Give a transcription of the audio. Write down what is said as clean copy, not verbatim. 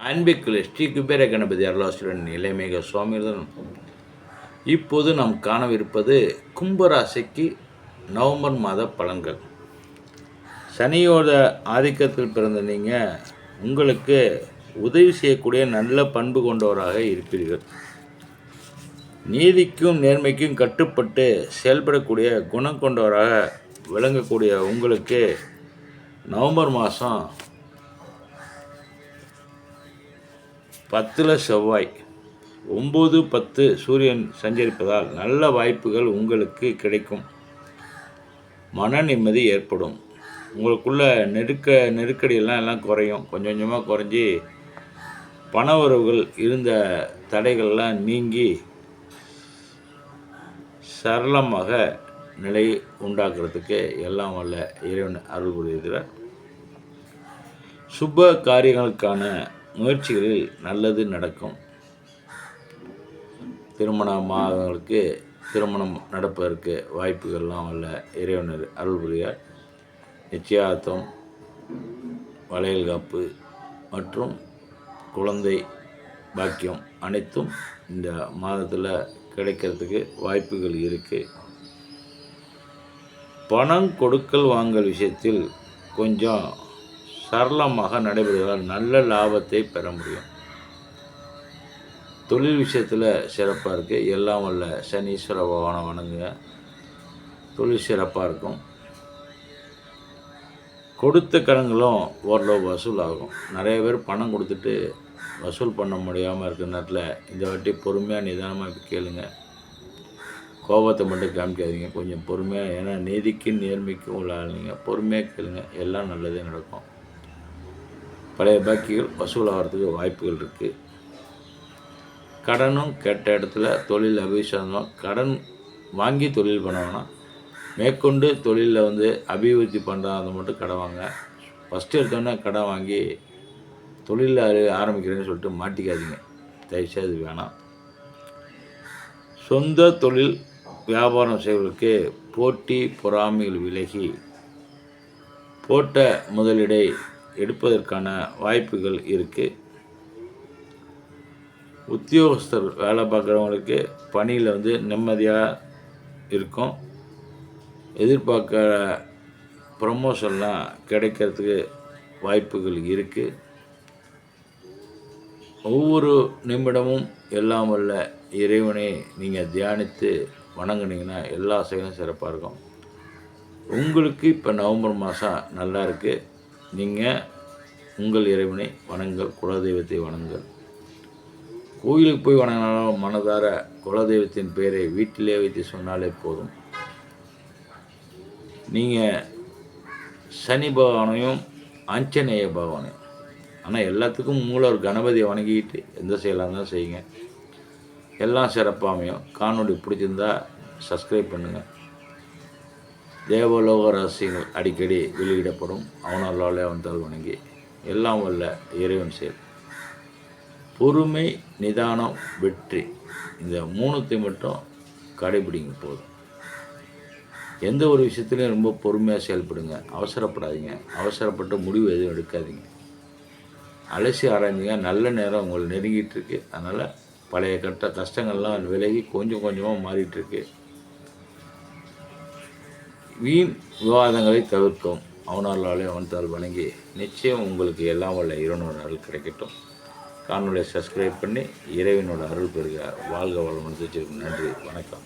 அன்பிற்குரிய ஸ்ரீ குபேர கணபதி அருளாசிரியன் இளைமேக சுவாமியுடன் இப்போது நாம் காணவிருப்பது கும்பராசிக்கு நவம்பர் மாத பலன்கள். சனியோட ஆதிக்கத்தில் பிறந்த நீங்கள் உங்களுக்கு உதவி செய்யக்கூடிய நல்ல பண்பு கொண்டவராக இருப்பீர்கள். நீதிக்கும் நேர்மைக்கும் கட்டுப்பட்டு செயல்படக்கூடிய குணம் கொண்டவராக விளங்கக்கூடிய உங்களுக்கு நவம்பர் மாதம் 10 செவ்வாய் 9-10 சூரியன் சஞ்சரிப்பதால் நல்ல வாய்ப்புகள் உங்களுக்கு கிடைக்கும். மன நிம்மதி ஏற்படும். உங்களுக்குள்ள நெருக்கடியெல்லாம் எல்லாம் குறையும். கொஞ்சம் கொஞ்சமாக குறைஞ்சி பண உறவுகள் இருந்த தடைகள்லாம் நீங்கி சரளமாக நிலை உண்டாக்குறதுக்கு எல்லாம் வல்ல இறைவன் அருள் புரிகிறார். சுப காரியங்களுக்கான முயற்சிகளில் நல்லது நடக்கும். திருமணமாகவங்களுக்கு திருமணம் நடப்பதற்கு வாய்ப்புகள்லாம் வல்ல இறைவனர் அருள் புரியார். நிச்சயார்த்தம், வளையல் காப்பு மற்றும் குழந்தை பாக்கியம் அனைத்தும் இந்த மாதத்தில் கிடைக்கிறதுக்கு வாய்ப்புகள் இருக்குது. பணம் கொடுக்கல் வாங்கல் விஷயத்தில் கொஞ்சம் சரளமாக நடைபெறுவதால் நல்ல லாபத்தை பெற முடியும். தொழில் விஷயத்தில் சிறப்பாக இருக்குது. எல்லாம் வல்ல சனீஸ்வர பகவானை வணங்குங்க. தொழில் சிறப்பாக இருக்கும். கொடுத்த கடன்களும் ஓரளவு வசூல் ஆகும். நிறைய பேர் பணம் கொடுத்துட்டு வசூல் பண்ண முடியாமல் இருக்கிற நேரத்தில் இந்த வாட்டி பொறுமையாக நிதானமாக கேளுங்க. கோபத்தை மட்டும் காமிக்காதீங்க. கொஞ்சம் பொறுமையாக, ஏன்னா நீதிக்கும் நேர்மைக்கும் உள்ள ஆளுங்க, பொறுமையாக கேளுங்க. எல்லாம் நல்லதே நடக்கும். பழைய பாக்கிகள் வசூலாகிறதுக்கு வாய்ப்புகள் இருக்குது. கடனும் கேட்ட இடத்துல தொழில் அபிவிருத்தி, கடன் வாங்கி தொழில் பண்ணோன்னா மேற்கொண்டு தொழிலில் அபிவிருத்தி பண்ணுறாங்க மட்டும் கடன் வாங்க. ஃபஸ்ட்டு எடுத்தோன்னே கடன் வாங்கி தொழிலில் ஆரம்பிக்கிறேன்னு சொல்லிட்டு மாட்டிக்காதீங்க. தயவுசெய்து அது வேணாம். சொந்த தொழில் வியாபாரம் செய்வதற்கு போட்டி பொறாமைகள் விலகி போட்ட முதலீடை எடுப்பதற்கான வாய்ப்புகள் இருக்குது. உத்தியோகஸ்தர் வேலை பார்க்குறவங்களுக்கு பணியில் நிம்மதியாக இருக்கும். எதிர்பார்க்குற ப்ரமோஷன்லாம் கிடைக்கிறதுக்கு வாய்ப்புகள் இருக்குது. ஒவ்வொரு நிமிடமும் எல்லாம் வல்ல இறைவனை நீங்கள் தியானித்து வணங்குனீங்கன்னா எல்லா செயலும் சிறப்பாக இருக்கும். உங்களுக்கு இப்போ நவம்பர் மாதம் நல்லா இருக்குது. நீங்கள் உங்கள் இறைவனை வணங்குங்கள். குலதெய்வத்தை வணங்குங்கள். கோயிலுக்கு போய் வணங்கினாலும் மனதார குலதெய்வத்தின் பெயரை வீட்டிலே வைத்து சொன்னாலே போதும். நீங்கள் சனி பகவானையும் ஆஞ்சநேய பகவானையும், ஆனால் எல்லாத்துக்கும் மூலவர் கணபதியை வணங்கிட்டு எந்த செயலாக இருந்தாலும் செய்யுங்க. எல்லாம் சிறப்பாக அமையும். காணொளி பிடிச்சிருந்தா சப்ஸ்கிரைப் பண்ணுங்கள். தேவலோக ரகசியங்கள் அடிக்கடி வெளியிடப்படும். அவனால் அவன்தால் வணங்கி எல்லாம் வல்ல இறைவன் செயல். பொறுமை, நிதானம், வெற்றி, இந்த மூணுத்தையும் மட்டும் கடைபிடிங்க போதும். எந்த ஒரு விஷயத்துலையும் ரொம்ப பொறுமையாக செயல்படுங்க. அவசரப்படாதீங்க. அவசரப்பட்டு முடிவு எதுவும் எடுக்காதீங்க. அலசி ஆராய்ஞ்சிங்க. நல்ல நேரம் உங்களை நெருங்கிட்டு இருக்கு. அதனால் பழைய கஷ்டங்கள்லாம் விலகி கொஞ்சம் கொஞ்சமாக மாறிட்டுருக்கு. வீண் விவாதங்களை தவிர்க்கவும். அவனாலே அவன்தால் வணங்கி நிச்சயம் உங்களுக்கு எல்லாம் வல்ல இறைவனோட அருள் கிடைக்கட்டும். காணொலியை சப்ஸ்கிரைப் பண்ணி இறைவனோட அருள் பெறுக. வாழ்க வளமுடன். நன்றி, வணக்கம்.